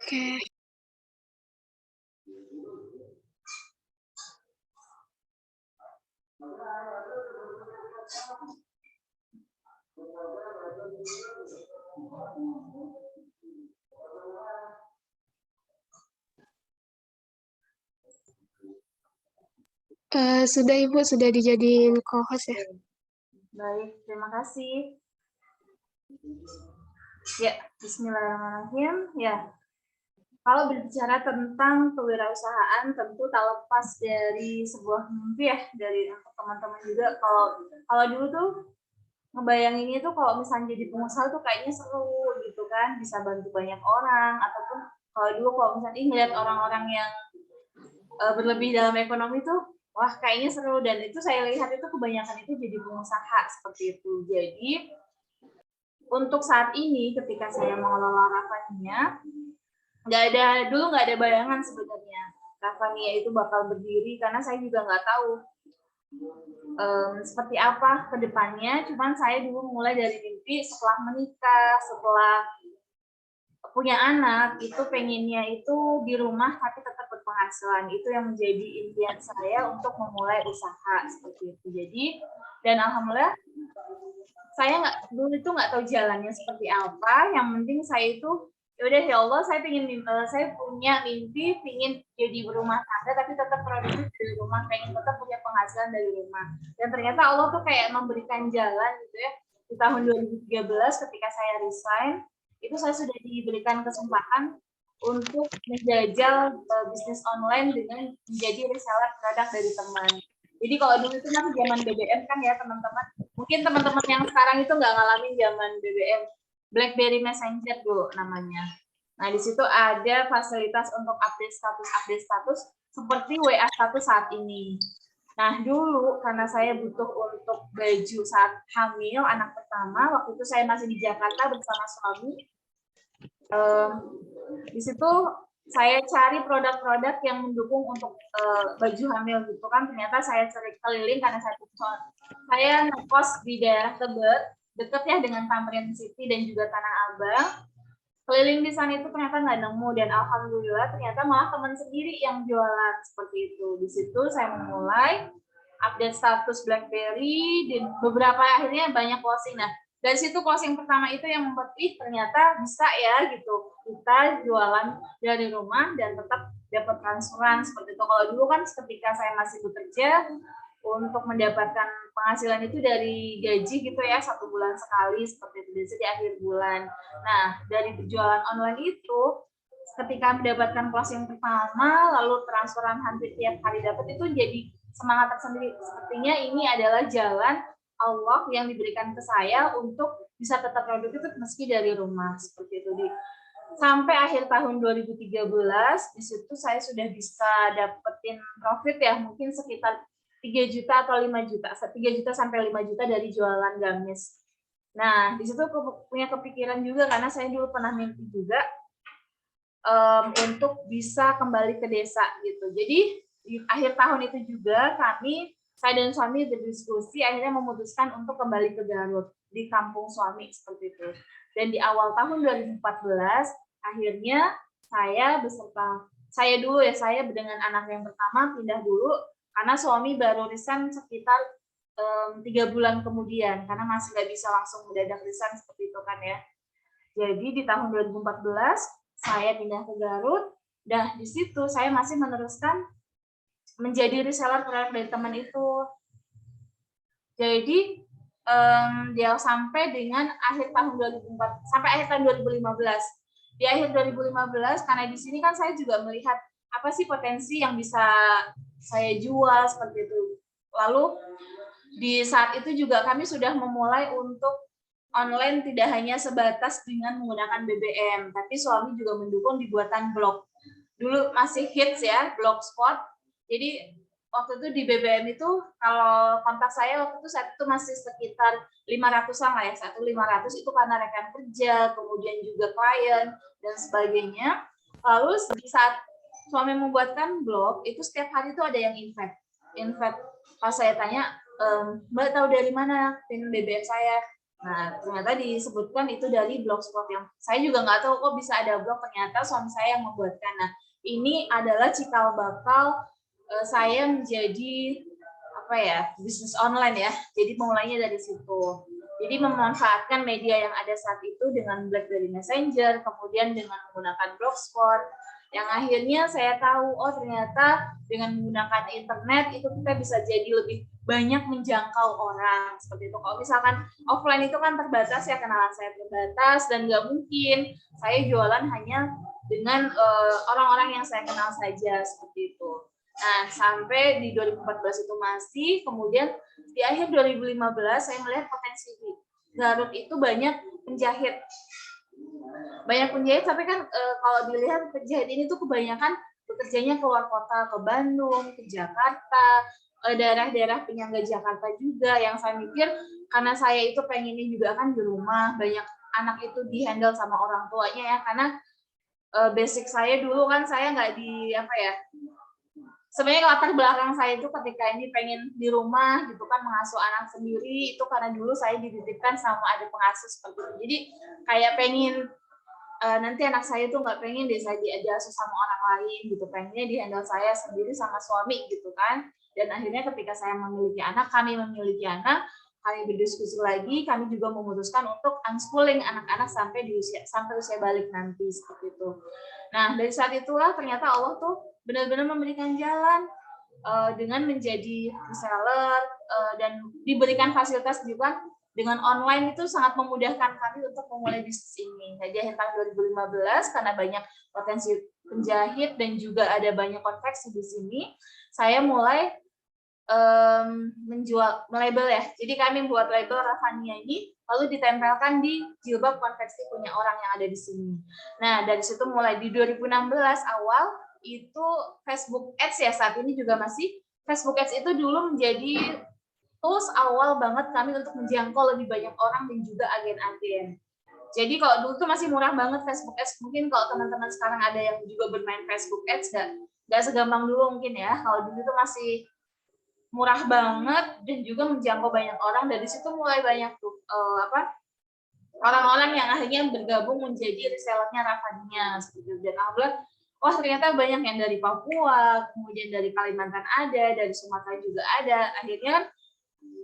Oke. Sudah Ibu, sudah dijadiin co-host ya. Baik, terima kasih. Ya, bismillahirrahmanirrahim. Ya, kalau berbicara tentang kewirausahaan, tentu tak lepas dari sebuah mimpi ya, dari teman-teman juga. Kalau dulu tuh ngebayanginnya tuh kalau misalnya jadi pengusaha tuh kayaknya seru gitu kan, bisa bantu banyak orang, ataupun kalau dulu kalau misalnya ngeliat orang-orang yang berlebih dalam ekonomi tuh, wah kayaknya seru, dan itu saya lihat itu kebanyakan itu jadi pengusaha seperti itu. Jadi untuk saat ini ketika saya mengelola Raffania, dulu nggak ada bayangan sebenarnya Raffania itu bakal berdiri, karena saya juga nggak tahu seperti apa ke depannya. Cuman saya dulu mulai dari mimpi setelah menikah, setelah punya anak, itu pengennya itu di rumah tapi tetap berpenghasilan. Itu yang menjadi impian saya untuk memulai usaha seperti itu. Jadi, dan alhamdulillah saya dulu itu nggak tahu jalannya seperti apa. Yang penting saya itu yaudah, ya Allah, saya punya mimpi pengen jadi berumah tangga tapi tetap produktif dari rumah, pengen tetap punya penghasilan dari rumah. Dan ternyata Allah tuh kayak memberikan jalan gitu ya. Di tahun 2013 ketika saya resign, itu saya sudah diberikan kesempatan untuk menjajal bisnis online dengan menjadi reseller produk dari teman. Jadi kalau dulu itu masih zaman BBM kan ya teman-teman. Mungkin teman-teman yang sekarang itu nggak ngalamin zaman BBM. BlackBerry Messenger dulu namanya. Nah, di situ ada fasilitas untuk update status seperti WA status saat ini. Nah, dulu karena saya butuh untuk baju saat hamil anak pertama, waktu itu saya masih di Jakarta bersama suami. Di situ saya cari produk-produk yang mendukung untuk baju hamil gitu kan. Ternyata saya cari keliling karena saya ngekos di daerah Tebet, deket ya dengan Tamrin City dan juga Tanah Abang. Keliling di sana itu ternyata nggak nemu, dan alhamdulillah ternyata malah teman sendiri yang jualan seperti itu. Di situ saya memulai update status BlackBerry, dan beberapa akhirnya banyak closing. Nah, dari situ closing pertama itu yang membuat ternyata bisa ya gitu, kita jualan dari rumah dan tetap dapat transferan seperti itu. Kalau dulu kan ketika saya masih bekerja, untuk mendapatkan penghasilan itu dari gaji gitu ya, 1 bulan sekali seperti itu, biasanya di akhir bulan. Nah, dari berjualan online itu ketika mendapatkan closing pertama lalu transferan hampir tiap hari dapat, itu jadi semangat tersendiri. Sepertinya ini adalah jalan Allah yang diberikan ke saya untuk bisa tetap produktif meski dari rumah seperti itu. Sampai akhir tahun 2013 di situ saya sudah bisa dapetin profit ya, mungkin sekitar 3 juta atau 5 juta, 3 juta sampai 5 juta dari jualan gamis. Nah, di situ punya kepikiran juga karena saya dulu pernah mimpi juga untuk bisa kembali ke desa gitu. Jadi di akhir tahun itu juga saya dan suami berdiskusi akhirnya memutuskan untuk kembali ke Garut di kampung suami seperti itu. Dan di awal tahun 2014 akhirnya saya dengan anak yang pertama pindah dulu karena suami baru resign sekitar 3 bulan kemudian, karena masih nggak bisa langsung mendadak resign seperti itu kan ya. Jadi di tahun 2014 saya pindah ke Garut, dan di situ saya masih meneruskan menjadi reseller produk dari teman itu. Jadi dia sampai akhir tahun 2015. Di akhir 2015, karena di sini kan saya juga melihat apa sih potensi yang bisa saya jual seperti itu. Lalu di saat itu juga kami sudah memulai untuk online, tidak hanya sebatas dengan menggunakan BBM, tapi suami juga mendukung dibuatan blog. Dulu masih hits ya, blogspot. Jadi waktu itu di BBM itu kalau kontak saya waktu itu saat itu masih sekitar 500-an lah ya, 1.500 itu karena rekan kerja, kemudian juga klien dan sebagainya. Lalu di saat suami membuatkan blog, itu setiap hari itu ada yang invite. Pas saya tanya, Mbak tahu dari mana pin BBM saya? Nah, ternyata disebutkan itu dari Blogspot yang saya juga nggak tahu kok bisa ada blog, ternyata suami saya yang membuatkan. Nah, ini adalah cikal bakal saya menjadi apa ya, bisnis online ya. Jadi mulainya dari situ. Jadi memanfaatkan media yang ada saat itu dengan BlackBerry Messenger, kemudian dengan menggunakan Blogspot, yang akhirnya saya tahu, oh ternyata dengan menggunakan internet itu kita bisa jadi lebih banyak menjangkau orang seperti itu. Kalau misalkan offline itu kan terbatas ya, kenalan saya terbatas dan nggak mungkin saya jualan hanya dengan orang-orang yang saya kenal saja seperti itu. Nah, sampai di 2014 itu masih, kemudian di akhir 2015 saya melihat potensi di Garut itu banyak penjahit. Tapi kan kalau dilihat penjahit ini tuh kebanyakan bekerjanya keluar kota, ke Bandung, ke Jakarta, daerah-daerah penyangga Jakarta juga, yang saya mikir karena saya itu pengennya juga kan di rumah, banyak anak itu dihandle sama orang tuanya ya, karena basic saya dulu kan saya nggak di apa ya, sebenarnya latar belakang saya itu ketika ini pengen di rumah gitu kan, mengasuh anak sendiri itu karena dulu saya dititipkan sama ada pengasuh seperti itu. Jadi kayak pengen nanti anak saya tuh nggak pengen deh saya diasuh sama orang lain gitu, pengennya dihandle saya sendiri sama suami gitu kan. Dan akhirnya ketika saya kami memiliki anak, kami berdiskusi lagi, kami juga memutuskan untuk unschooling anak-anak sampai usia balik nanti seperti itu. Nah, dari saat itulah ternyata Allah tuh benar-benar memberikan jalan dengan menjadi reseller dan diberikan fasilitas juga dengan online itu sangat memudahkan kami untuk memulai bisnis ini. Jadi akhir tahun 2015 karena banyak potensi penjahit dan juga ada banyak konveksi di sini, saya mulai melabel ya. Jadi kami buat label Raffania ini lalu ditempelkan di jilbab konveksi punya orang yang ada di sini. Nah, dari situ mulai di 2016 awal itu Facebook Ads ya, saat ini juga masih Facebook Ads itu dulu menjadi tools awal banget kami untuk menjangkau lebih banyak orang dan juga agen-agen. Jadi kalau dulu tuh masih murah banget Facebook Ads. Mungkin kalau teman-teman sekarang ada yang juga bermain Facebook Ads, nggak segampang dulu mungkin ya. Kalau dulu tuh masih murah banget dan juga menjangkau banyak orang. Dari situ mulai banyak tuh orang-orang yang akhirnya bergabung menjadi resellernya Raffania seperti itu. Dan alhamdulillah, wah ternyata banyak yang dari Papua, kemudian dari Kalimantan ada, dari Sumatera juga ada. Akhirnya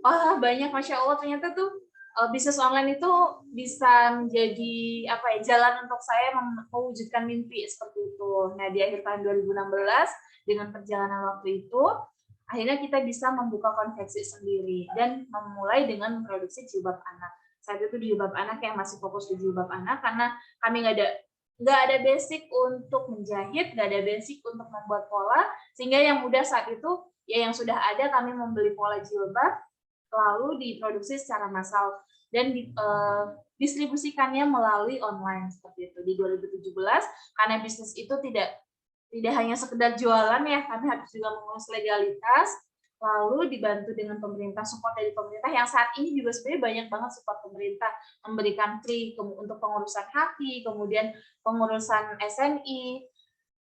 wah banyak, Masya Allah, ternyata tuh bisnis online itu bisa menjadi jalan untuk saya mewujudkan mimpi seperti itu. Nah, di akhir tahun 2016 dengan perjalanan waktu itu akhirnya kita bisa membuka konveksi sendiri dan memulai dengan memproduksi jilbab anak. Saat itu jilbab anak yang masih fokus di jilbab anak karena kami nggak ada basic untuk menjahit, nggak ada basic untuk membuat pola, sehingga yang mudah saat itu ya yang sudah ada kami membeli pola jilbab lalu diproduksi secara massal dan distribusikannya melalui online seperti itu. Di 2017 karena bisnis itu tidak hanya sekedar jualan ya, kami harus juga mengurus legalitas, lalu dibantu dengan pemerintah, support dari pemerintah yang saat ini juga sebenarnya banyak banget support pemerintah, memberikan free untuk pengurusan HAKI, kemudian pengurusan SNI,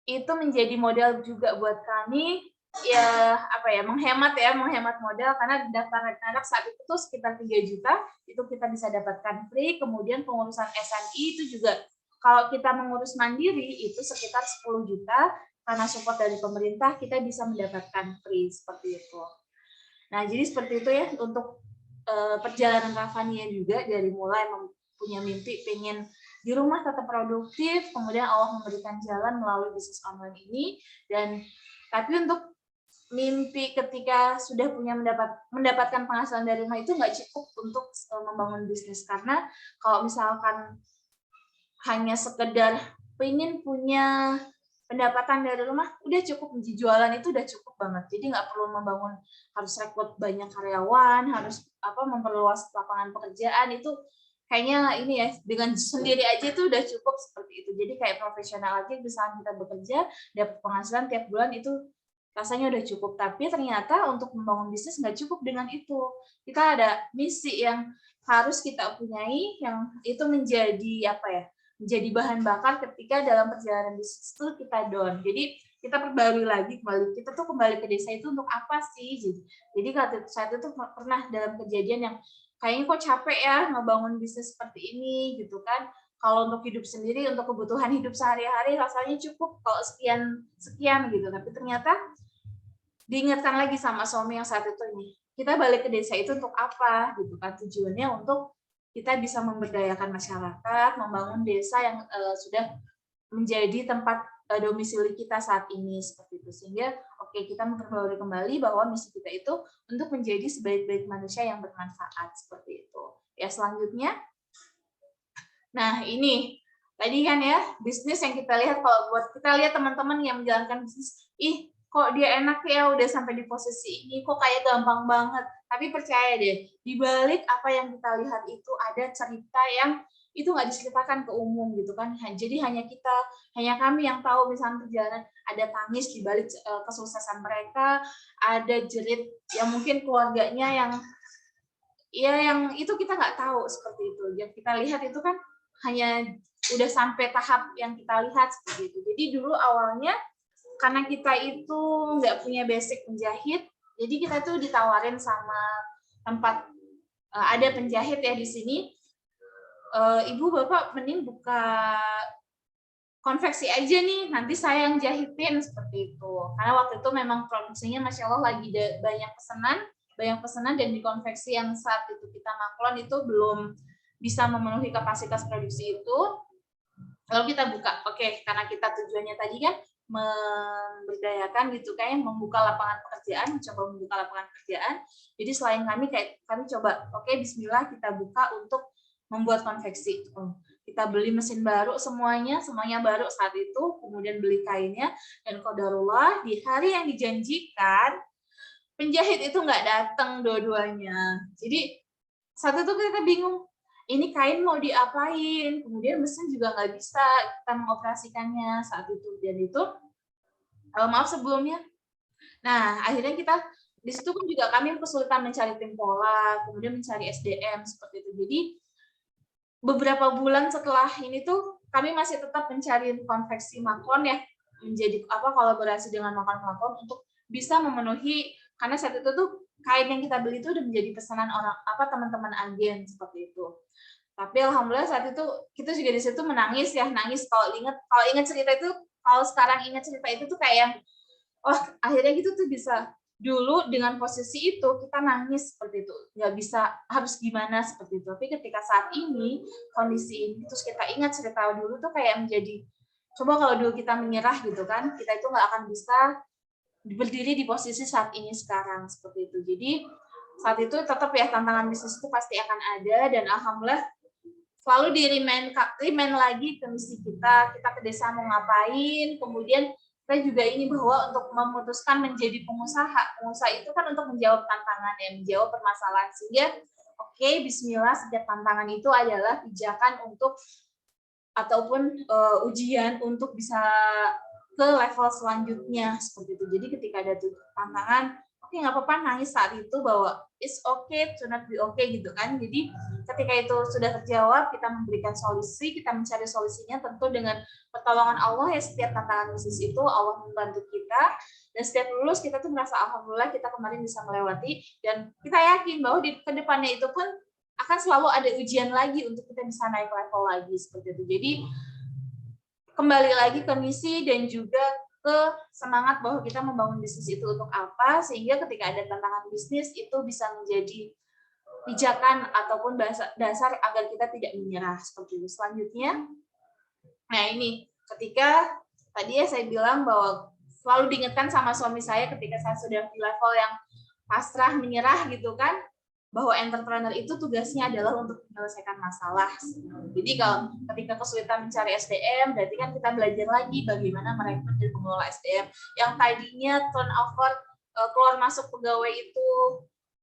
itu menjadi modal juga buat kami ya menghemat modal, karena daftar anak saat itu tuh sekitar 3 juta itu kita bisa dapatkan free, kemudian pengurusan SNI itu juga kalau kita mengurus mandiri itu sekitar 10 juta, karena support dari pemerintah kita bisa mendapatkan free seperti itu. Nah, jadi seperti itu ya untuk perjalanan Raffania juga, dari mulai punya mimpi pengen di rumah tetap produktif, kemudian Allah memberikan jalan melalui bisnis online ini. Dan tapi untuk mimpi ketika sudah punya mendapatkan penghasilan dari rumah itu nggak cukup untuk membangun bisnis, karena kalau misalkan hanya sekedar pengen punya pendapatan dari rumah udah cukup, jualan itu udah cukup banget, jadi nggak perlu membangun harus rekrut banyak karyawan, harus memperluas lapangan pekerjaan. Itu kayaknya ini ya, dengan sendiri aja itu udah cukup seperti itu. Jadi kayak profesional aja bisa kita bekerja dapat penghasilan tiap bulan itu rasanya udah cukup. Tapi ternyata untuk membangun bisnis nggak cukup dengan itu. Kita ada misi yang harus kita punyai, yang itu menjadi menjadi bahan bakar ketika dalam perjalanan bisnis itu kita down. Jadi kita perbarui lagi kita tuh kembali ke desa itu untuk apa sih? Jadi saat itu pernah dalam kejadian yang kayaknya kok capek ya ngebangun bisnis seperti ini gitu kan. Kalau untuk hidup sendiri, untuk kebutuhan hidup sehari-hari rasanya cukup kalau sekian gitu. Tapi ternyata diingatkan lagi sama suami yang saat itu ini, kita balik ke desa itu untuk apa gitu kan, tujuannya untuk kita bisa memberdayakan masyarakat, membangun desa yang sudah menjadi tempat domisili kita saat ini seperti itu. Sehingga kita memperbarui kembali bahwa misi kita itu untuk menjadi sebaik-baik manusia yang bermanfaat seperti itu. Ya, selanjutnya, nah ini tadi kan ya bisnis yang kita lihat, kalau buat kita lihat teman-teman yang menjalankan bisnis, kok dia enak ya udah sampai di posisi ini, kok kayak gampang banget. Tapi percaya deh, di balik apa yang kita lihat itu ada cerita yang itu nggak diceritakan ke umum gitu kan. Jadi hanya kami yang tahu misalnya perjalanan, ada tangis di balik kesuksesan mereka, ada jerit yang mungkin keluarganya yang itu kita nggak tahu seperti itu. Yang kita lihat itu kan hanya udah sampai tahap yang kita lihat seperti itu. Jadi dulu awalnya karena kita itu nggak punya basic menjahit, jadi kita tuh ditawarin sama tempat ada penjahit ya di sini, ibu bapak mending buka konveksi aja nih, nanti saya yang jahitin seperti itu. Karena waktu itu memang produksinya masya Allah lagi banyak pesanan dan di konveksi yang saat itu kita maklon itu belum bisa memenuhi kapasitas produksi itu. Lalu kita buka, karena kita tujuannya tadi kan memberdayakan gitu, kayak membuka lapangan pekerjaan, mencoba membuka lapangan pekerjaan. Jadi selain kami coba, bismillah kita buka untuk membuat konveksi. Kita beli mesin baru semuanya baru saat itu, kemudian beli kainnya, dan qadarullah di hari yang dijanjikan penjahit itu nggak datang dua-duanya. Jadi saat itu kita bingung, ini kain mau diapain, kemudian mesin juga nggak bisa kita mengoperasikannya saat itu, dan itu maaf sebelumnya. Nah, akhirnya kita di situ pun juga kami kesulitan mencari tim pola, kemudian mencari SDM seperti itu. Jadi beberapa bulan setelah ini tuh kami masih tetap mencari konveksi maklon ya, menjadi kolaborasi dengan maklon untuk bisa memenuhi, karena saat itu tuh kain yang kita beli itu udah menjadi pesanan teman-teman agen seperti itu. Tapi alhamdulillah saat itu kita juga di situ nangis kalau ingat cerita itu, kalau sekarang ingat cerita itu tuh kayak akhirnya gitu tuh bisa. Dulu dengan posisi itu kita nangis seperti itu, nggak bisa harus gimana seperti itu. Tapi ketika saat ini kondisi ini terus kita ingat cerita dulu tuh kayak menjadi, coba kalau dulu kita menyerah gitu kan, kita itu nggak akan bisa berdiri di posisi saat ini sekarang seperti itu. Jadi saat itu tetap ya tantangan bisnis itu pasti akan ada, dan alhamdulillah selalu di-remind lagi ke misi kita ke desa mau ngapain, kemudian kita juga ini bahwa untuk memutuskan menjadi pengusaha itu kan untuk menjawab tantangan ya, menjawab permasalahan, sehingga bismillah setiap tantangan itu adalah pijakan untuk ataupun ujian untuk bisa ke level selanjutnya seperti itu. Jadi ketika ada tantangan, nggak apa-apa nangis saat itu bahwa it's okay to not be okay gitu kan. Jadi ketika itu sudah terjawab, kita memberikan solusi, kita mencari solusinya tentu dengan pertolongan Allah ya. Setiap tantangan bisnis itu Allah membantu kita, dan setiap lulus kita tuh merasa alhamdulillah kita kemarin bisa melewati, dan kita yakin bahwa di kedepannya itu pun akan selalu ada ujian lagi untuk kita bisa naik level lagi seperti itu. Jadi kembali lagi ke misi dan juga ke semangat bahwa kita membangun bisnis itu untuk apa, sehingga ketika ada tantangan bisnis itu bisa menjadi pijakan ataupun dasar agar kita tidak menyerah seperti itu. Selanjutnya, nah ini ketika tadi ya saya bilang bahwa selalu diingatkan sama suami saya ketika saya sudah di level yang pasrah menyerah gitu kan, bahwa entrepreneur itu tugasnya adalah untuk menyelesaikan masalah. Jadi kalau ketika kesulitan mencari SDM, berarti kan kita belajar lagi bagaimana merekrut dan mengelola SDM. Yang tadinya turnover keluar masuk pegawai itu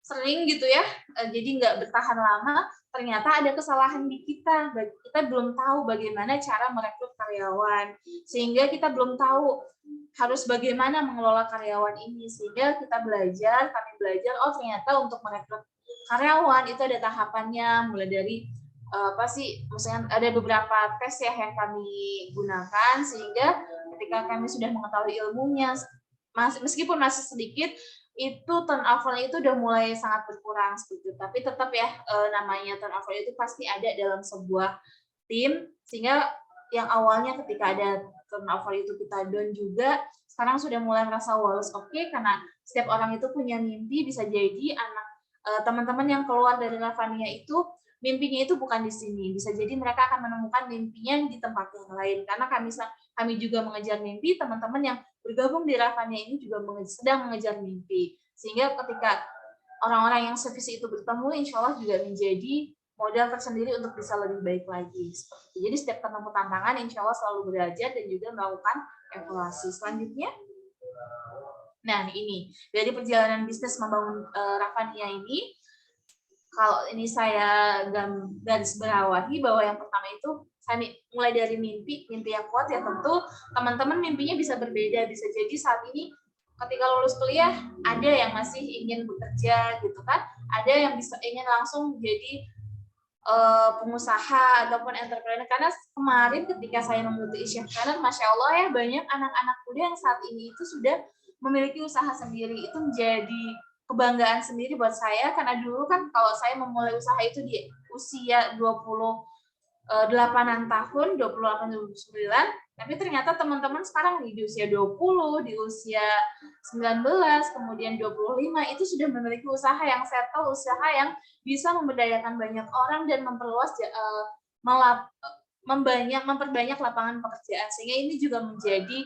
sering gitu ya, jadi nggak bertahan lama, ternyata ada kesalahan di kita. Kita belum tahu bagaimana cara merekrut karyawan, sehingga kita belum tahu harus bagaimana mengelola karyawan ini, sehingga kami belajar, ternyata untuk merekrut karyawan itu ada tahapannya, mulai dari misalnya ada beberapa tes ya yang kami gunakan, sehingga ketika kami sudah mengetahui ilmunya, meskipun masih sedikit, itu turnover-nya itu udah mulai sangat berkurang seperti itu. Tapi tetap ya namanya turnover itu pasti ada dalam sebuah tim, sehingga yang awalnya ketika ada turnover itu kita down juga, sekarang sudah mulai merasa was oke, karena setiap orang itu punya mimpi. Bisa jadi anak teman-teman yang keluar dari Ravania itu mimpinya itu bukan di sini, bisa jadi mereka akan menemukan mimpinya di tempat yang lain, karena kami juga mengejar mimpi, teman-teman yang bergabung di Ravania ini juga sedang mengejar mimpi, sehingga ketika orang-orang yang sevisi itu bertemu, insya Allah juga menjadi modal tersendiri untuk bisa lebih baik lagi. Jadi setiap ketemu tantangan, insya Allah selalu belajar dan juga melakukan evaluasi. Selanjutnya, nah ini dari perjalanan bisnis membangun Ravania ini, kalau ini saya garis bawahi bahwa yang pertama itu saya mulai dari mimpi yang kuat ya, tentu teman-teman mimpinya bisa berbeda. Bisa jadi saat ini ketika lulus kuliah ada yang masih ingin bekerja gitu kan, ada yang bisa ingin langsung jadi pengusaha ataupun entrepreneur. Karena kemarin ketika saya mengikuti Isyahkanan, Masya Allah ya, banyak anak-anak kuliah yang saat ini itu sudah memiliki usaha sendiri. Itu menjadi kebanggaan sendiri buat saya, karena dulu kan kalau saya memulai usaha itu di usia 28-an tahun, 28-29, tapi ternyata teman-teman sekarang di usia 20, di usia 19, kemudian 25, itu sudah memiliki usaha yang settle, usaha yang bisa memberdayakan banyak orang dan memperluas memperbanyak lapangan pekerjaan, sehingga ini juga menjadi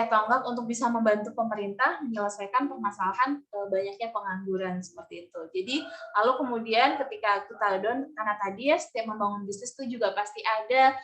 tonggak untuk bisa membantu pemerintah menyelesaikan permasalahan banyaknya pengangguran seperti itu. Jadi lalu kemudian ketika kita down, karena tadi ya setiap membangun bisnis itu juga pasti ada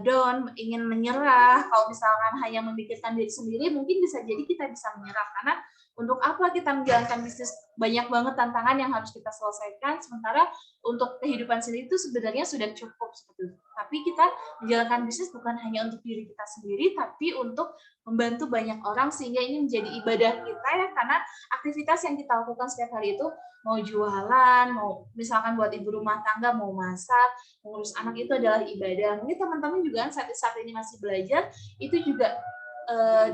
down, ingin menyerah. Kalau misalkan hanya memikirkan diri sendiri, mungkin bisa jadi kita bisa menyerah, karena untuk apa kita menjalankan bisnis, banyak banget tantangan yang harus kita selesaikan, sementara untuk kehidupan sendiri itu sebenarnya sudah cukup seperti itu. Tapi kita menjalankan bisnis bukan hanya untuk diri kita sendiri, tapi untuk membantu banyak orang, sehingga ini menjadi ibadah kita ya, karena aktivitas yang kita lakukan setiap hari itu, mau jualan, mau misalkan buat ibu rumah tangga, mau masak, mengurus anak, itu adalah ibadah. Mungkin teman-teman juga saat ini masih belajar, itu juga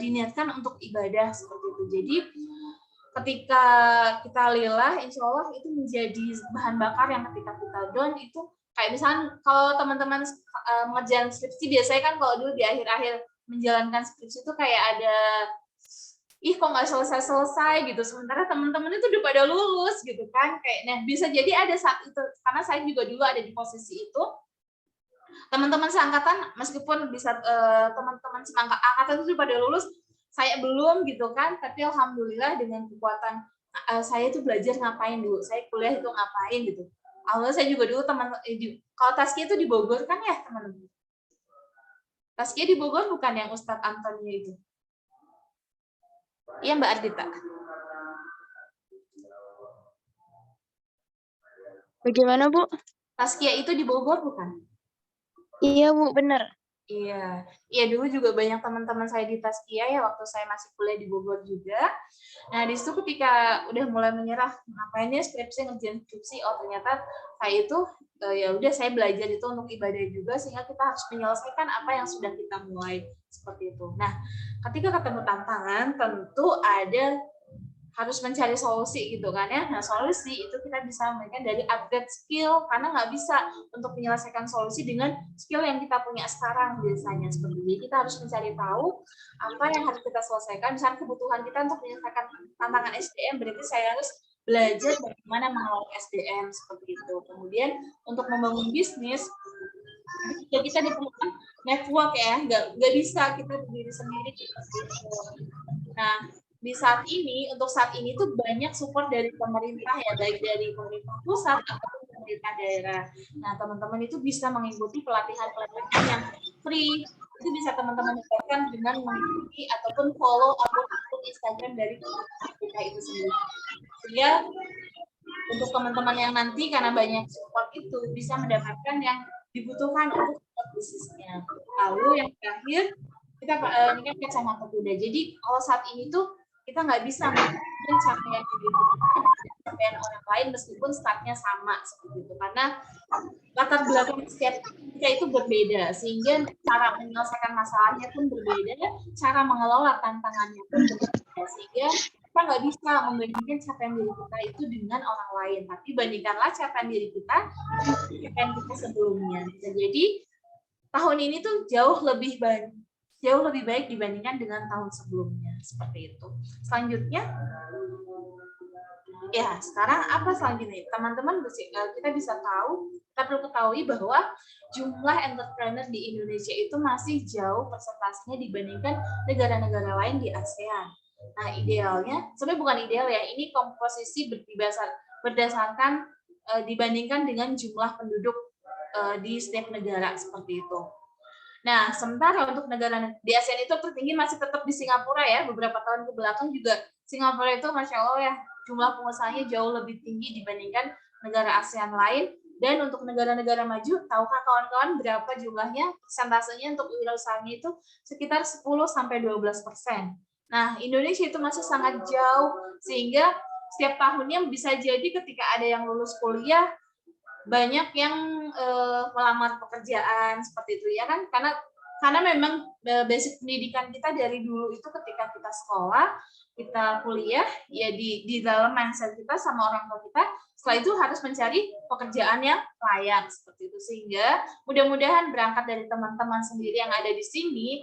diniatkan untuk ibadah seperti itu. Jadi ketika kita lillah, insya Allah itu menjadi bahan bakar yang ketika kita down itu, kayak misalnya kalau teman-teman mengerjakan skripsi, biasanya kan kalau dulu di akhir-akhir menjalankan skripsi itu kayak ada, kok nggak selesai-selesai gitu, sementara teman-teman itu udah pada lulus gitu kan, kayak nah bisa jadi ada saat itu, karena saya juga dulu ada di posisi itu, teman-teman seangkatan meskipun bisa teman-teman seangkatan itu pada lulus, saya belum gitu kan, tapi alhamdulillah dengan kekuatan saya itu belajar ngapain dulu, saya kuliah itu ngapain gitu. Awalnya saya juga dulu kalau Taskia itu di Bogor kan ya teman-teman. Taskia di Bogor bukan yang Ustadz Antonio itu? Iya Mbak Ardita. Bagaimana Bu? Taskia itu di Bogor bukan? Iya Bu, benar. Iya dulu juga banyak teman-teman saya di Taskia ya, waktu saya masih kuliah di Bogor juga. Nah di situ ketika udah mulai menyerah, ngapain ya skripsi, ngerjain skripsi, oh ternyata saya itu ya udah, saya belajar itu untuk ibadah juga, sehingga kita harus menyelesaikan apa yang sudah kita mulai seperti itu. Nah ketika ketemu tantangan, tentu ada harus mencari solusi gitu kan ya. Nah solusi itu kita bisa memberikan dari upgrade skill, karena nggak bisa untuk menyelesaikan solusi dengan skill yang kita punya sekarang biasanya seperti ini. Kita harus mencari tahu apa yang harus kita selesaikan, misalnya kebutuhan kita untuk menyelesaikan tantangan SDM, berarti saya harus belajar bagaimana mengelola SDM seperti itu. Kemudian untuk membangun bisnis, kita diperlukan network ya, nggak bisa kita berdiri sendiri seperti itu. Nah untuk saat ini tuh banyak support dari pemerintah ya, baik dari pemerintah pusat ataupun pemerintah daerah. Nah teman-teman itu bisa mengikuti pelatihan-pelatihan yang free, itu bisa teman-teman dapatkan dengan mengikuti ataupun follow akun Instagram dari pemerintah itu sendiri. Sehingga untuk teman-teman yang nanti karena banyak support itu bisa mendapatkan yang dibutuhkan untuk bisnisnya. Lalu yang terakhir, kita ini kan kacamata kuda. Jadi kalau saat ini tuh kita nggak bisa membandingkan capaian diri kita dengan capaian orang lain meskipun startnya sama seperti itu, karena latar belakang setiap kita itu berbeda, sehingga cara menyelesaikan masalahnya pun berbeda, cara mengelola tantangannya pun berbeda, sehingga kita nggak bisa membandingkan capaian diri kita itu dengan orang lain, tapi bandingkanlah capaian diri kita dengan capaian kita sebelumnya. Bisa jadi tahun ini tuh jauh lebih baik dibandingkan dengan tahun sebelumnya, seperti itu. Selanjutnya, ya sekarang apa selanjutnya? Teman-teman kita bisa tahu, kita perlu ketahui bahwa jumlah entrepreneur di Indonesia itu masih jauh persentasenya dibandingkan negara-negara lain di ASEAN. Nah, idealnya, sebenarnya bukan ideal ya, ini komposisi berdasarkan dibandingkan dengan jumlah penduduk di setiap negara, seperti itu. Nah, sementara untuk negara di ASEAN itu tertinggi masih tetap di Singapura ya. Beberapa tahun ke belakang juga Singapura itu Masya Allah ya, jumlah pengusahanya jauh lebih tinggi dibandingkan negara ASEAN lain. Dan untuk negara-negara maju, tahukah kawan-kawan berapa jumlahnya, persentasenya untuk wirausahanya itu sekitar 10-12%. Nah, Indonesia itu masih sangat jauh, sehingga setiap tahunnya bisa jadi ketika ada yang lulus kuliah, banyak yang melamar pekerjaan seperti itu ya kan, karena memang basic pendidikan kita dari dulu itu ketika kita sekolah, kita kuliah ya di dalam mindset kita sama orang tua kita, setelah itu harus mencari pekerjaan yang layak seperti itu, sehingga mudah-mudahan berangkat dari teman-teman sendiri yang ada di sini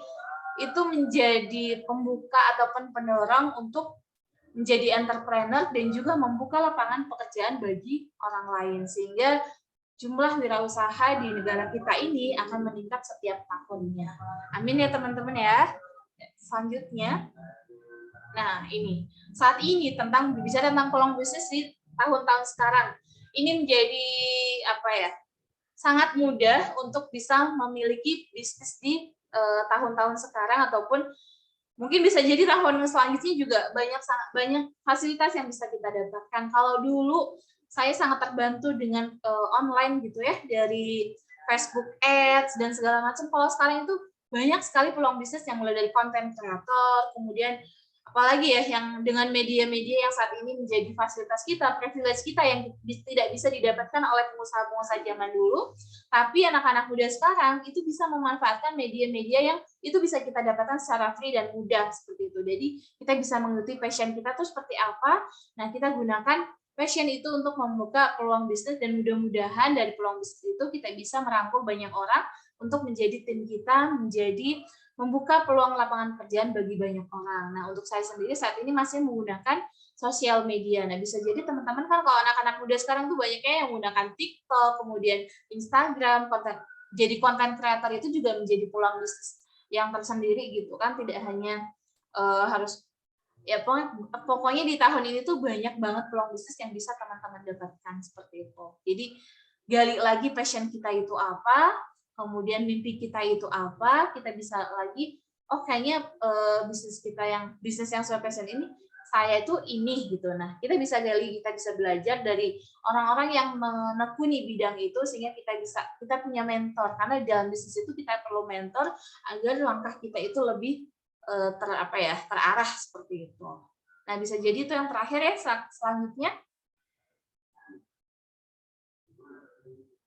itu menjadi pembuka ataupun pendorong untuk menjadi entrepreneur dan juga membuka lapangan pekerjaan bagi orang lain, sehingga jumlah wirausaha di negara kita ini akan meningkat setiap tahunnya. Amin ya teman-teman ya. Selanjutnya, nah ini saat ini bicara tentang peluang bisnis di tahun-tahun sekarang, ini menjadi apa ya, sangat mudah untuk bisa memiliki bisnis di tahun-tahun sekarang, ataupun mungkin bisa jadi tahun selanjutnya juga banyak fasilitas yang bisa kita dapatkan. Kalau dulu saya sangat terbantu dengan online gitu ya, dari Facebook Ads dan segala macam. Kalau sekarang itu banyak sekali peluang bisnis yang mulai dari konten kreator, kemudian apalagi ya yang dengan media-media yang saat ini menjadi fasilitas kita, privilege kita yang tidak bisa didapatkan oleh pengusaha-pengusaha zaman dulu, tapi anak-anak muda sekarang itu bisa memanfaatkan media-media yang itu bisa kita dapatkan secara free dan mudah seperti itu. Jadi kita bisa mengikuti passion kita tuh seperti apa, nah kita gunakan passion itu untuk membuka peluang bisnis, dan mudah-mudahan dari peluang bisnis itu kita bisa merangkul banyak orang untuk menjadi tim kita, menjadi membuka peluang lapangan pekerjaan bagi banyak orang. Nah, untuk saya sendiri saat ini masih menggunakan sosial media. Nah, bisa jadi teman-teman kan kalau anak-anak muda sekarang tuh banyaknya yang menggunakan TikTok, kemudian Instagram, jadi konten kreator itu juga menjadi peluang bisnis yang tersendiri gitu kan, tidak hanya harus ya pokoknya di tahun ini tuh banyak banget peluang bisnis yang bisa teman-teman dapatkan seperti itu. Jadi gali lagi passion kita itu apa, kemudian mimpi kita itu apa, kita bisa lagi, oh kayaknya bisnis yang sesuai passion ini, saya itu ini gitu. Nah, kita bisa gali, kita bisa belajar dari orang-orang yang menekuni bidang itu, sehingga kita punya mentor, karena dalam bisnis itu kita perlu mentor agar langkah kita itu lebih terarah seperti itu. Nah, bisa jadi itu yang terakhir ya. Selanjutnya,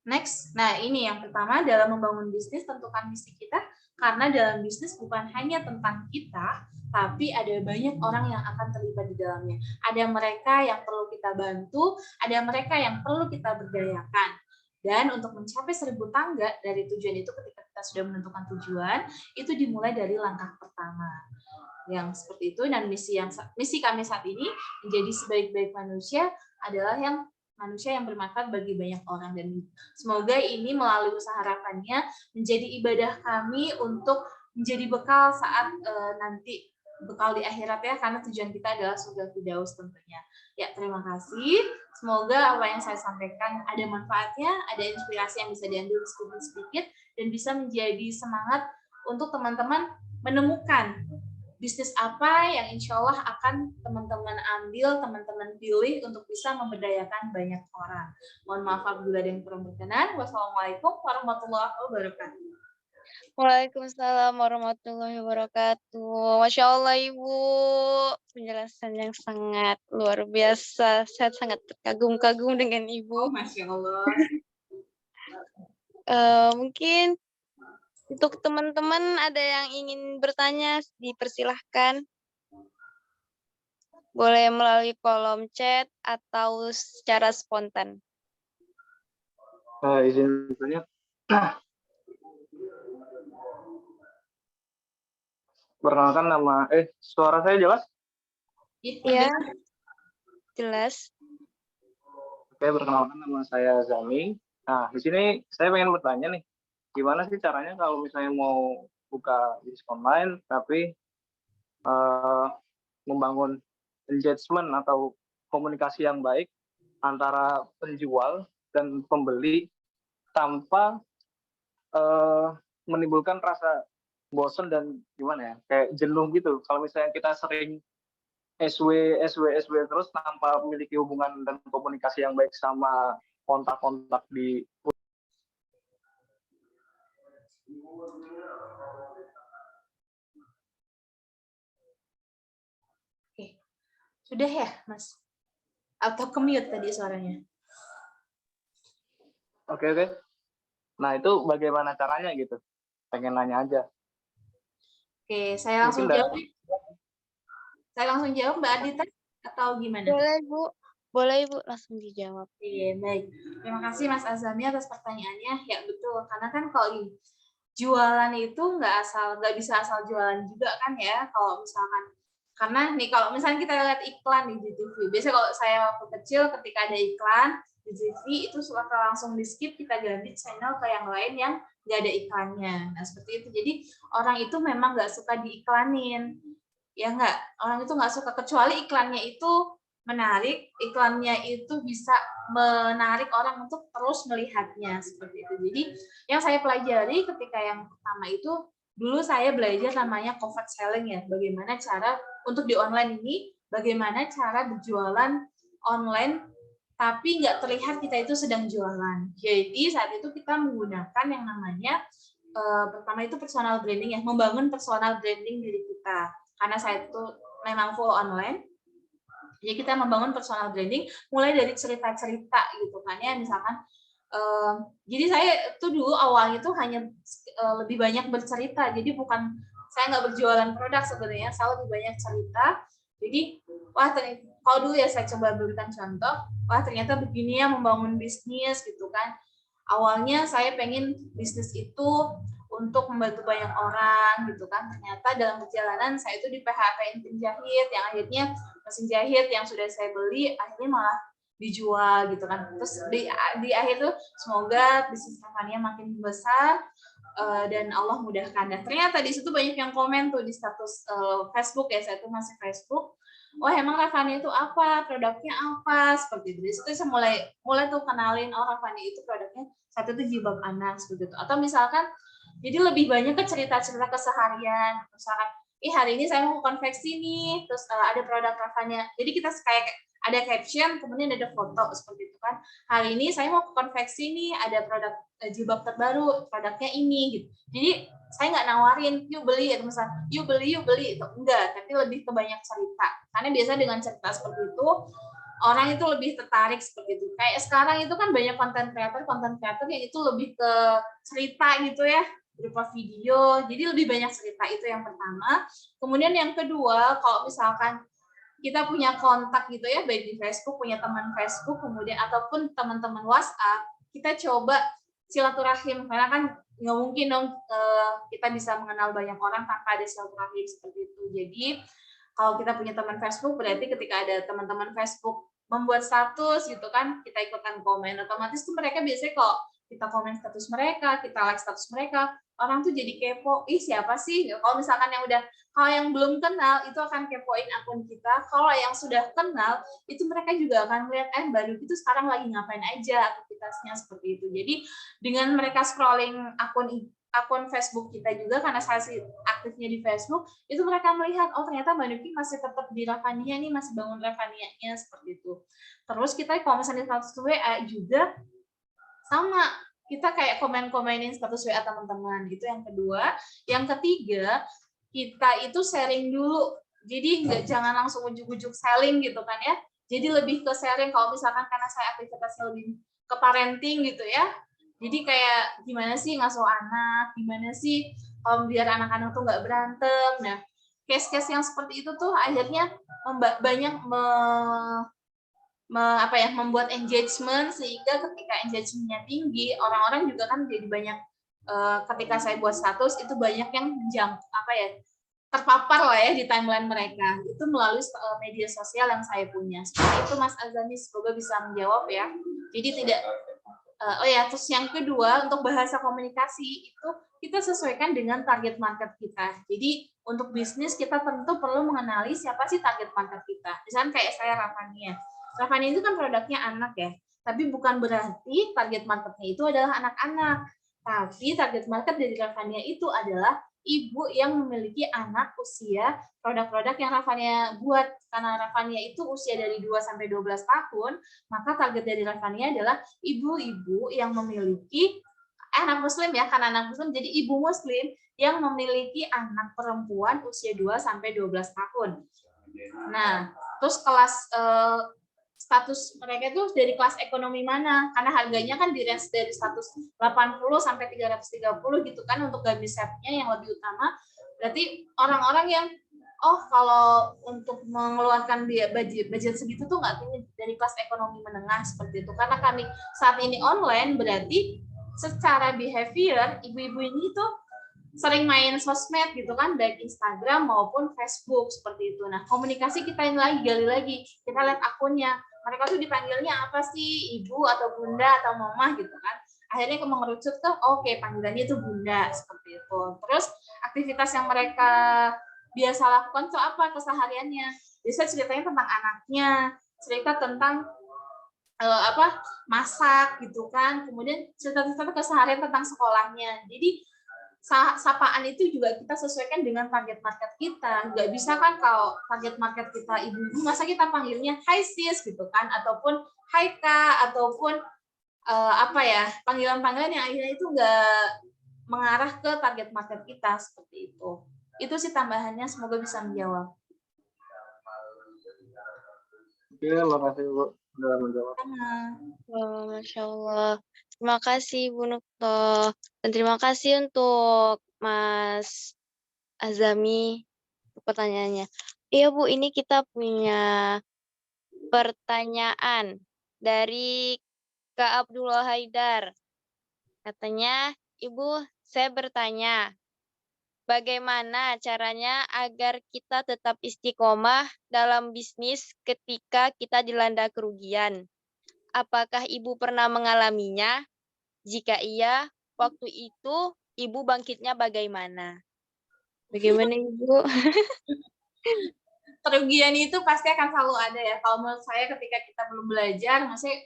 next. Nah, ini yang pertama, dalam membangun bisnis tentukan misi kita, karena dalam bisnis bukan hanya tentang kita, tapi ada banyak orang yang akan terlibat di dalamnya. Ada mereka yang perlu kita bantu, ada mereka yang perlu kita berdayakan. Dan untuk mencapai 1000 tangga dari tujuan itu, ketika kita sudah menentukan tujuan, itu dimulai dari langkah pertama. Yang seperti itu, dan misi kami saat ini menjadi sebaik-baik manusia adalah manusia yang bermanfaat bagi banyak orang, dan semoga ini melalui usaha harapannya menjadi ibadah kami untuk menjadi bekal saat nanti bekal di akhirat ya, karena tujuan kita adalah surga firdaus tentunya. Ya, terima kasih. Semoga apa yang saya sampaikan ada manfaatnya, ada inspirasi yang bisa diambil meskipun sedikit, dan bisa menjadi semangat untuk teman-teman menemukan bisnis apa yang insya Allah akan teman-teman ambil, teman-teman pilih untuk bisa memberdayakan banyak orang. Mohon maaf apabila ada yang kurang berkenan. Wassalamualaikum warahmatullahi wabarakatuh. Waalaikumsalam warahmatullahi wabarakatuh. Masya Allah Ibu, penjelasan yang sangat luar biasa. Saya sangat terkagum-kagum dengan Oh, Ibu. Masya Allah. Mungkin untuk teman-teman ada yang ingin bertanya, dipersilahkan. Boleh melalui kolom chat atau secara spontan. Izin bertanya. Perkenalkan nama, suara saya jelas? Iya, jelas. Oke, perkenalkan nama saya Zami. Nah, di sini saya pengen bertanya nih, gimana sih caranya kalau misalnya mau buka bisnis online, tapi membangun engagement atau komunikasi yang baik antara penjual dan pembeli tanpa menimbulkan rasa bosen dan gimana ya, kayak jenuh gitu. Kalau misalnya kita sering SW terus tanpa memiliki hubungan dan komunikasi yang baik sama kontak-kontak di. Oke. Sudah ya, Mas? Atau ke-mute tadi suaranya? Oke. Nah, itu bagaimana caranya gitu? Pengen nanya aja. Oke, saya langsung Mungkin jawab. Saya langsung jawab, Mbak Adita, atau gimana? Boleh Bu, boleh Ibu langsung dijawab. Oke, baik. Terima kasih Mas Azami atas pertanyaannya. Ya betul, karena kan kalau jualan itu nggak bisa asal jualan juga kan ya. Kalau misalkan, karena nih kalau misalnya kita lihat iklan di TV, biasanya kalau saya waktu kecil ketika ada iklan di TV itu suka langsung di skip, kita ganti channel ke yang lain yang nggak ada iklannya. Nah seperti itu. Jadi orang itu memang nggak suka diiklanin, ya nggak. Orang itu nggak suka kecuali iklannya itu menarik, iklannya itu bisa menarik orang untuk terus melihatnya seperti itu. Jadi yang saya pelajari ketika yang pertama itu, dulu saya belajar namanya covert selling ya, bagaimana cara untuk di online ini, bagaimana cara berjualan online tapi nggak terlihat kita itu sedang jualan. Jadi saat itu kita menggunakan yang namanya pertama itu personal branding ya, membangun personal branding diri kita. Karena saya itu memang full online, jadi kita membangun personal branding mulai dari cerita-cerita gitu kan ya, misalkan jadi saya itu dulu awalnya itu hanya lebih banyak bercerita, jadi bukan saya nggak berjualan produk sebenarnya, saya lebih banyak cerita. Jadi wah kalau dulu ya saya coba berikan contoh, wah ternyata begini ya membangun bisnis gitu kan. Awalnya saya pengen bisnis itu untuk membantu banyak orang gitu kan, ternyata dalam perjalanan saya itu di PHP-in penjahit yang akhirnya mesin jahit yang sudah saya beli akhirnya malah dijual gitu kan. Terus di akhir tuh semoga bisnis Rafania makin besar dan Allah mudahkan. Dan ternyata di situ banyak yang komen tuh di status Facebook ya, saya tuh masih Facebook. Wah emang Rafania itu apa, produknya apa, seperti itu. Di situ saya mulai tuh kenalin, oh Rafania itu produknya satu itu jilbab anak seperti itu. Atau misalkan jadi lebih banyak ke cerita-cerita keseharian, misalkan hari ini saya mau konveksi nih, terus ada produk Rafania. Jadi kita kayak ada caption, kemudian ada foto seperti itu kan. Hari ini saya mau konveksi nih, ada produk jilbab terbaru, produknya ini gitu. Jadi saya nggak nawarin, yuk beli, atau misalnya yuk beli, itu enggak, tapi lebih ke banyak cerita. Karena biasa dengan cerita seperti itu, orang itu lebih tertarik seperti itu. Kayak sekarang itu kan banyak konten kreator yang itu lebih ke cerita gitu ya, berupa video, jadi lebih banyak cerita, itu yang pertama. Kemudian yang kedua, kalau misalkan kita punya kontak gitu ya, baik di Facebook, punya teman Facebook, kemudian ataupun teman-teman WhatsApp, kita coba silaturahim, karena kan nggak mungkin dong kita bisa mengenal banyak orang tanpa ada silaturahim seperti itu. Jadi kalau kita punya teman Facebook, berarti ketika ada teman-teman Facebook membuat status gitu kan, kita ikutan komen, otomatis tuh mereka biasanya kalau kita komen status mereka, kita like status mereka, orang tuh jadi kepo, siapa sih? Kalau misalkan kalau yang belum kenal itu akan kepoin akun kita, kalau yang sudah kenal itu mereka juga akan melihat Mbak Duki itu sekarang lagi ngapain aja, aktivitasnya seperti itu. Jadi dengan mereka scrolling akun Facebook kita juga, karena saya aktifnya di Facebook, itu mereka melihat, oh ternyata Mbak Duki masih tetap di Rafania nih, masih bangun Rafania-nya seperti itu. Terus kita kalau misalnya status WA juga sama, kita kayak komen-komenin status WA teman-teman gitu. Yang kedua, yang ketiga, kita itu sharing dulu. Jadi jangan langsung ujuk-ujuk selling gitu kan ya. Jadi lebih ke sharing kalau misalkan karena saya aktivitasnya lebih ke parenting gitu ya. Jadi kayak gimana sih ngasuh anak, gimana sih biar anak-anak tuh nggak berantem. Nah, case-case yang seperti itu tuh akhirnya banyak membuat engagement, sehingga ketika engagementnya tinggi, orang-orang juga kan jadi banyak, ketika saya buat status itu banyak yang terpapar lah ya di timeline mereka, itu melalui media sosial yang saya punya. Seperti itu Mas Azami, semoga bisa menjawab ya. Jadi tidak terus yang kedua, untuk bahasa komunikasi itu kita sesuaikan dengan target market kita. Jadi untuk bisnis kita tentu perlu mengenali siapa sih target market kita. Misalnya kayak saya Rafania. Rafania itu kan produknya anak ya, tapi bukan berarti target marketnya itu adalah anak-anak. Tapi target market dari Rafania itu adalah ibu yang memiliki anak usia produk-produk yang Rafania buat. Karena Rafania itu usia dari 2 sampai 12 tahun, maka target dari Rafania adalah ibu-ibu yang memiliki anak muslim ya, karena anak muslim jadi ibu muslim yang memiliki anak perempuan usia 2 sampai 12 tahun. Nah, terus kelas status mereka itu dari kelas ekonomi mana? Karena harganya kan di range dari 180 sampai 330 gitu kan untuk gamis setnya yang lebih utama. Berarti orang-orang yang kalau untuk mengeluarkan budget segitu tuh nggak tinggi, dari kelas ekonomi menengah seperti itu. Karena kami saat ini online, berarti secara behavior ibu-ibu ini tuh sering main sosmed gitu kan, baik Instagram maupun Facebook seperti itu. Nah, komunikasi kita ini lagi gali lagi, kita lihat akunnya. Mereka tuh dipanggilnya apa sih, ibu atau bunda atau mama gitu kan. Akhirnya mengerucut ke panggilannya itu bunda seperti itu. Terus aktivitas yang mereka biasa lakukan tuh apa kesehariannya? Biasanya ceritanya tentang anaknya, cerita tentang masak gitu kan. Kemudian cerita-cerita keseharian tentang sekolahnya. Jadi sapaan itu juga kita sesuaikan dengan target market kita. Nggak bisa kan kalau target market kita ibu-ibu, masa kita panggilnya hai sis gitu kan, ataupun hai kak, ataupun panggilan-panggilan yang akhirnya itu nggak mengarah ke target market kita seperti itu. Itu sih tambahannya, semoga bisa menjawab. Oke, makasih Bu sudah menjawab. Masya Allah. Terima kasih Bu Nukto. Dan terima kasih untuk Mas Azami pertanyaannya. Iya Bu, ini kita punya pertanyaan dari Kak Abdullah Haidar. Katanya, Ibu, saya bertanya, bagaimana caranya agar kita tetap istiqomah dalam bisnis ketika kita dilanda kerugian? Apakah Ibu pernah mengalaminya? Jika iya, waktu itu Ibu bangkitnya bagaimana? Bagaimana Ibu? Kerugian itu pasti akan selalu ada ya. Kalau menurut saya ketika kita belum belajar, maksudnya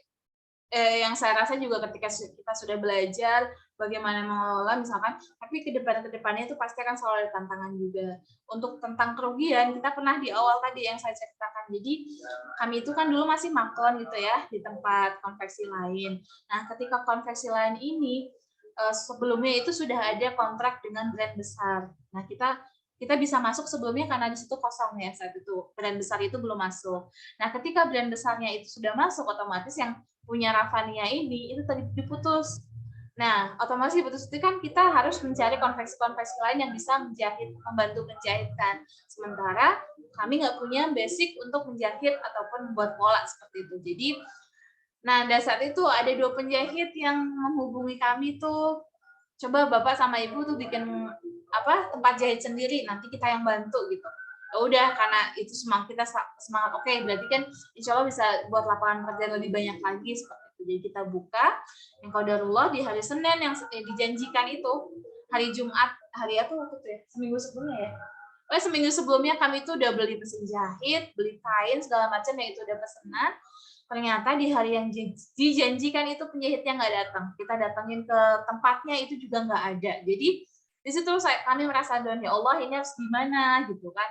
yang saya rasa juga ketika kita sudah belajar bagaimana mengelola misalkan, tapi kedepannya itu pasti akan selalu ada tantangan juga. Untuk tentang kerugian, kita pernah di awal tadi yang saya ceritakan. Jadi kami itu kan dulu masih maklon gitu ya di tempat konveksi lain. Nah, ketika konveksi lain ini sebelumnya itu sudah ada kontrak dengan brand besar. Nah, kita bisa masuk sebelumnya karena di situ kosong ya saat itu. Brand besar itu belum masuk. Nah, ketika brand besarnya itu sudah masuk, otomatis yang punya Rafania ini itu tadi diputus. Nah, otomatis diputus itu kan kita harus mencari konveksi-konveksi lain yang bisa membantu menjahitkan. Sementara kami nggak punya basic untuk menjahit ataupun membuat pola seperti itu. Jadi, pada saat itu ada 2 penjahit yang menghubungi kami tuh, coba Bapak sama Ibu tuh bikin tempat jahit sendiri, nanti kita yang bantu gitu. Ya udah, karena itu kita semangat, oke, berarti kan insya Allah bisa buat lapangan kerja lebih banyak lagi seperti itu. Jadi kita buka yang qadarullah di hari Senin yang dijanjikan itu, hari Jumat, hari apa waktu itu ya, seminggu sebelumnya ya. Seminggu sebelumnya kami itu udah beli mesin jahit, beli kain segala macam yang itu udah pesanan. Ternyata di hari yang dijanjikan itu penjahitnya nggak datang. Kita datangin ke tempatnya itu juga nggak ada. Jadi di situ kami merasa down, ya Allah ini harus gimana gitu kan.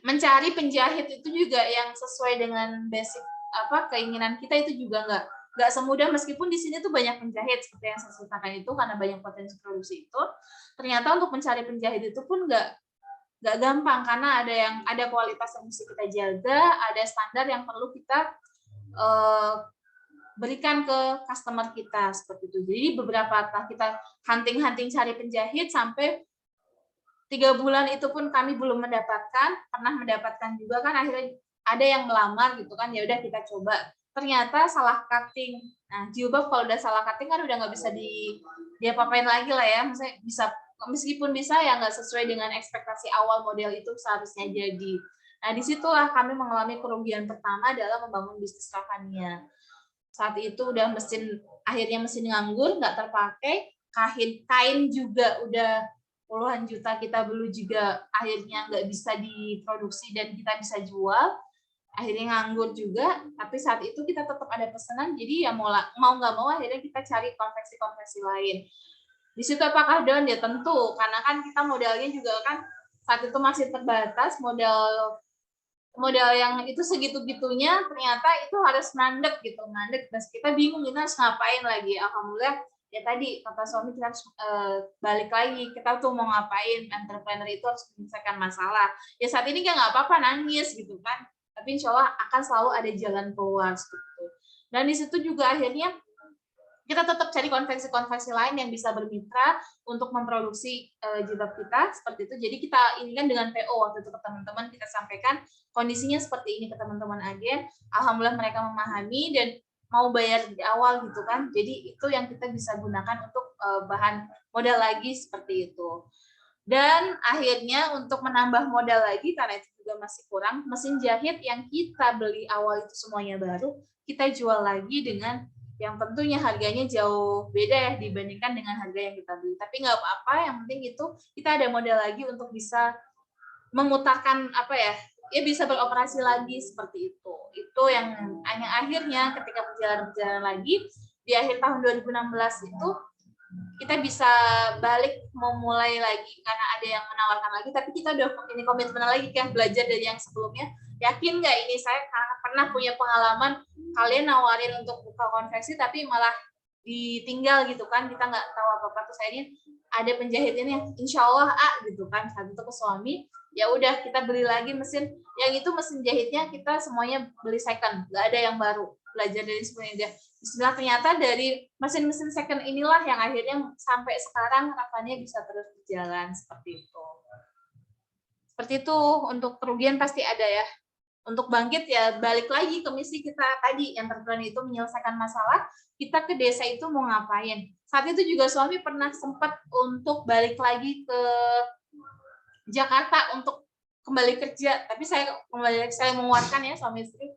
Mencari penjahit itu juga yang sesuai dengan basic keinginan kita itu juga nggak semudah, meskipun di sini tuh banyak penjahit seperti yang saya ceritakan itu, karena banyak potensi produksi itu, ternyata untuk mencari penjahit itu pun nggak gampang, karena ada kualitas yang mesti kita jaga, ada standar yang perlu kita berikan ke customer kita seperti itu. Jadi beberapa kita hunting cari penjahit sampai 3 bulan itu pun kami belum mendapatkan, pernah mendapatkan juga kan, akhirnya ada yang melamar gitu kan, ya udah kita coba. Ternyata salah cutting. Nah, jilbab kalau udah salah cutting kan udah nggak bisa dia apa-apain lagi lah ya. Maksudnya meskipun bisa ya nggak sesuai dengan ekspektasi awal model itu seharusnya jadi. Nah, disitulah kami mengalami kerugian pertama dalam membangun bisnis Ravania. Saat itu udah akhirnya mesin nganggur, nggak terpakai, kain juga udah puluhan juta kita beli juga, akhirnya nggak bisa diproduksi dan kita bisa jual, akhirnya nganggur juga. Tapi saat itu kita tetap ada pesanan, jadi ya mau nggak mau akhirnya kita cari konveksi lain. Di situ apakah down? Ya tentu, karena kan kita modalnya juga kan saat itu masih terbatas, modal yang itu segitu-gitunya, ternyata itu harus mandek. Terus kita bingung kita harus ngapain lagi. Alhamdulillah ya tadi kata suami kita harus balik lagi, kita tuh mau ngapain, entrepreneur itu harus menyelesaikan masalah. Ya saat ini kan nggak apa-apa nangis gitu kan, tapi insya Allah akan selalu ada jalan keluar seperti itu. Dan di situ juga akhirnya kita tetap cari konveksi lain yang bisa bermitra untuk memproduksi jilbab kita seperti itu. Jadi kita ini kan dengan PO waktu itu ke teman-teman, kita sampaikan kondisinya seperti ini ke teman-teman agen. Alhamdulillah mereka memahami dan mau bayar di awal gitu kan. Jadi itu yang kita bisa gunakan untuk bahan modal lagi seperti itu. Dan akhirnya untuk menambah modal lagi, karena itu juga masih kurang, mesin jahit yang kita beli awal itu semuanya baru, kita jual lagi dengan yang tentunya harganya jauh beda ya dibandingkan dengan harga yang kita beli. Tapi nggak apa-apa, yang penting itu kita ada modal lagi untuk bisa memutarkan ya bisa beroperasi lagi seperti itu. Itu yang akhirnya ketika berjalan lagi di akhir tahun 2016 itu kita bisa balik memulai lagi karena ada yang menawarkan lagi, tapi kita udah ini komitmen lagi kan, belajar dari yang sebelumnya. Yakin nggak ini saya pernah punya pengalaman kalian nawarin untuk buka konveksi tapi malah ditinggal gitu kan, kita nggak tahu apa-apa. Terus akhirnya ada penjahit ini insya Allah gitu kan, saat itu ke suami, ya udah kita beli lagi mesin, yang itu mesin jahitnya kita semuanya beli second, nggak ada yang baru, belajar dari semuanya. Bismillah, ternyata dari mesin-mesin second inilah yang akhirnya sampai sekarang Ravania bisa terus berjalan seperti itu. Seperti itu, untuk kerugian pasti ada ya. Untuk bangkit ya balik lagi ke misi kita tadi, yang terpenting itu menyelesaikan masalah, kita ke desa itu mau ngapain. Saat itu juga suami pernah sempat untuk balik lagi ke Jakarta untuk kembali kerja, tapi saya menguatkan ya suami istri,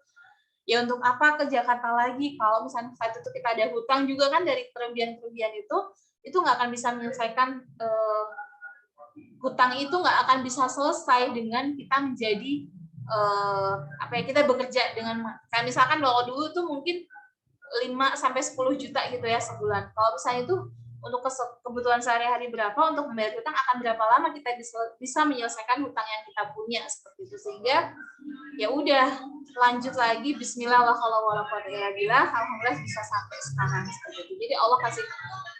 ya untuk apa ke Jakarta lagi kalau misalnya saat itu kita ada hutang juga kan, dari kerugian-kerugian itu nggak akan bisa menyelesaikan hutang, itu nggak akan bisa selesai dengan kita menjadi kita bekerja dengan kayak misalkan kalau dulu tuh mungkin 5-10 juta gitu ya sebulan. Kalau misalnya itu untuk kebutuhan sehari-hari berapa, untuk membayar hutang akan berapa lama kita bisa menyelesaikan hutang yang kita punya seperti itu. Sehingga ya udah lanjut lagi, bismillah, alhamdulillah bisa sampai sekarang seperti itu. Jadi Allah kasih,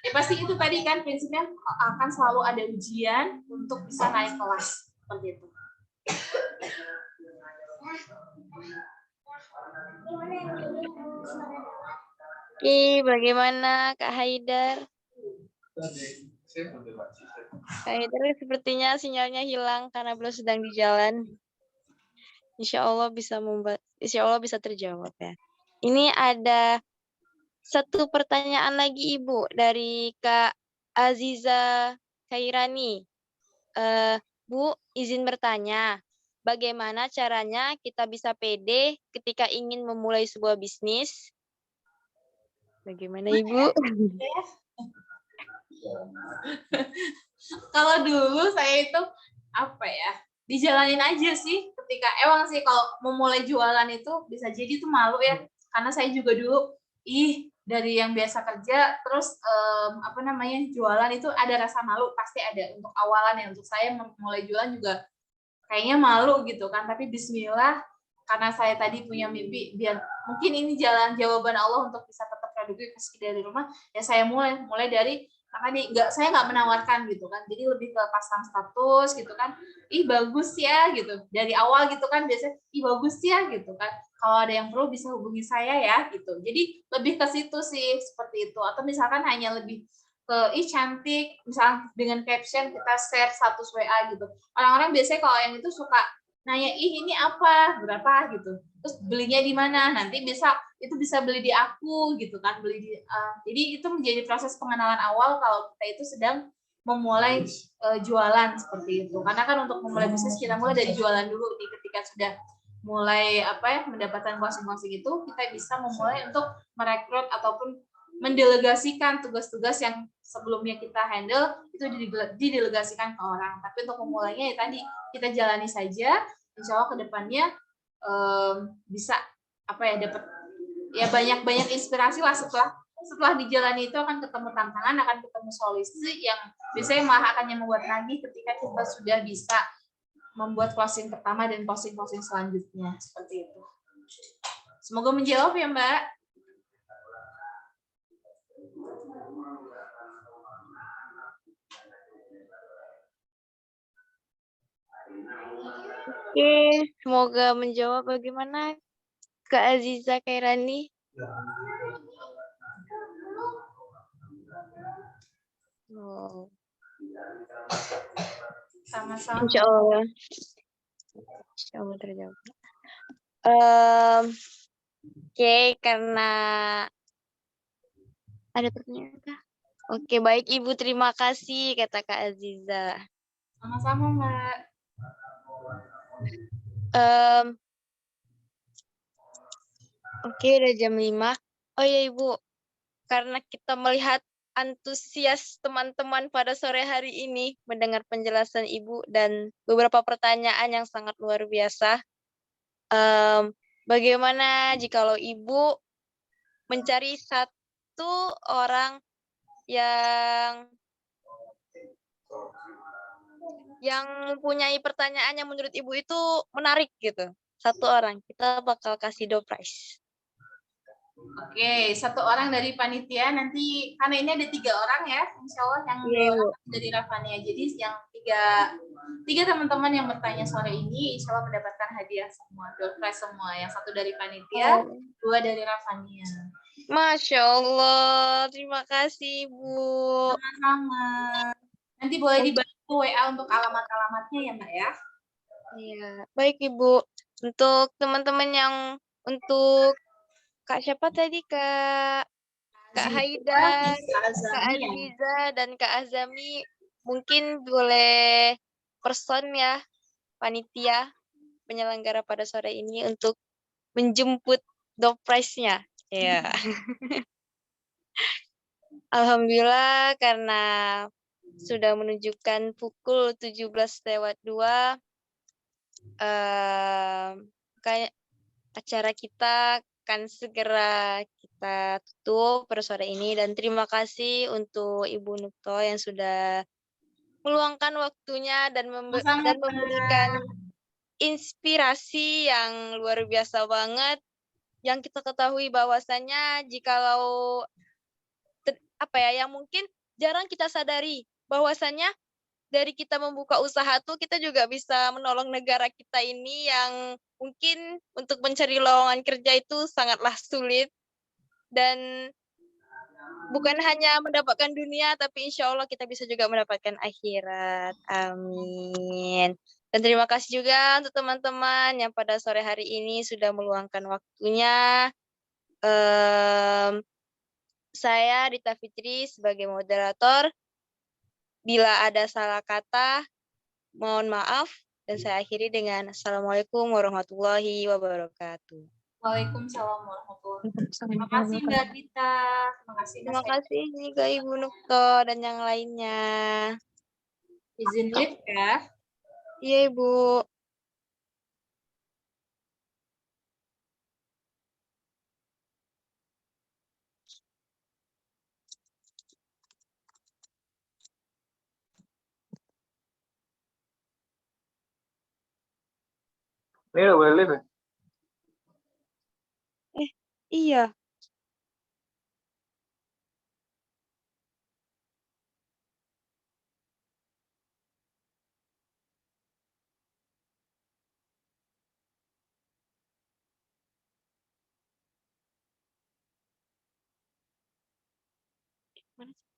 ya pasti itu tadi kan prinsipnya akan selalu ada ujian untuk bisa naik kelas seperti itu. Bagaimana Kak Haidar? Kak Haidar sepertinya sinyalnya hilang karena belum sedang di jalan. Insya Allah bisa terjawab ya. Ini ada satu pertanyaan lagi Ibu dari Kak Aziza Khairani. Bu, izin bertanya, bagaimana caranya kita bisa pede ketika ingin memulai sebuah bisnis? Bagaimana Ibu? Kalau dulu saya itu dijalanin aja sih. Ketika emang sih kalau memulai jualan itu bisa jadi tuh malu ya, karena saya juga dulu dari yang biasa kerja terus jualan itu ada rasa malu, pasti ada untuk awalan ya. Untuk saya memulai jualan juga kayaknya malu gitu kan, tapi bismillah, karena saya tadi punya mimpi, biar mungkin ini jalan jawaban Allah untuk bisa tetap edukasi dari rumah, ya saya mulai dari saya nggak menawarkan gitu kan, jadi lebih ke pasang status gitu kan, ih bagus ya gitu dari awal gitu kan, biasanya ih bagus ya gitu kan, kalau ada yang perlu bisa hubungi saya ya gitu, jadi lebih ke situ sih seperti itu, atau misalkan hanya lebih ke ih cantik, misalnya dengan caption kita share status WA gitu, orang-orang biasanya kalau yang itu suka nanya ih ini apa berapa gitu, terus belinya di mana, nanti itu bisa beli di aku gitu kan, jadi itu menjadi proses pengenalan awal kalau kita itu sedang memulai jualan seperti itu, karena kan untuk memulai bisnis kita mulai dari jualan dulu nih, ketika sudah mulai mendapatkan closing itu, kita bisa memulai untuk merekrut ataupun mendelegasikan tugas-tugas yang sebelumnya kita handle itu didelegasikan ke orang, tapi untuk memulainya ya tadi kita jalani saja, insya Allah kedepannya bisa dapat ya banyak inspirasi lah, setelah dijalani itu akan ketemu tantangan, akan ketemu solusi yang biasanya malah akan yang membuat nagih ketika kita sudah bisa membuat closing pertama dan closing selanjutnya seperti itu. Semoga menjawab ya Mbak. Oke, semoga menjawab. Bagaimana Kak Aziza Kairani? Oh. Sama-sama. Insya Allah terjawab. Oke, karena ada pertanyaan kah? Oke, baik Ibu, terima kasih kata Kak Aziza. Sama-sama Mbak. Oke, udah jam 5. Oh ya Ibu, karena kita melihat antusias teman-teman pada sore hari ini mendengar penjelasan Ibu dan beberapa pertanyaan yang sangat luar biasa. Bagaimana jikalau Ibu mencari satu orang yang mempunyai pertanyaan yang menurut Ibu itu menarik gitu. Satu orang, kita bakal kasih door prize. Oke, satu orang dari panitia, nanti karena ini ada 3 orang ya, insya Allah yang dari Rafania. Jadi yang tiga teman-teman yang bertanya sore ini, insya Allah mendapatkan hadiah semua, door prize semua. Yang satu dari panitia, 2 dari Rafania. Masya Allah, terima kasih Bu. Sama-sama. Nanti boleh dibantu WA untuk alamat-alamatnya ya Mbak ya. Iya, baik Ibu. Untuk teman-teman yang untuk Kak siapa tadi? Kak Haida, Kak Aziza, dan Kak Azami, mungkin boleh person ya, panitia penyelenggara pada sore ini untuk menjemput door prize-nya. Ya. Alhamdulillah karena sudah menunjukkan pukul 17:02, kayak acara kita akan segera kita tutup pada sore ini, dan terima kasih untuk Ibu Nukto yang sudah meluangkan waktunya dan memberikan inspirasi yang luar biasa banget, yang kita ketahui bahwasannya jikalau yang mungkin jarang kita sadari bahwasannya dari kita membuka usaha tuh kita juga bisa menolong negara kita ini yang mungkin untuk mencari lowongan kerja itu sangatlah sulit, dan bukan hanya mendapatkan dunia tapi insya Allah kita bisa juga mendapatkan akhirat. Amin. Dan terima kasih juga untuk teman-teman yang pada sore hari ini sudah meluangkan waktunya. Saya Rita Fitri sebagai moderator. Bila ada salah kata, mohon maaf, dan saya akhiri dengan Assalamualaikum warahmatullahi wabarakatuh. Waalaikumsalam warahmatullahi wabarakatuh. Terima kasih Mbak Rita. Terima kasih juga Ibu Nukto dan yang lainnya. Izin live ya. Iya Ibu. Ini udah boleh live ya? Iya. Mana sih?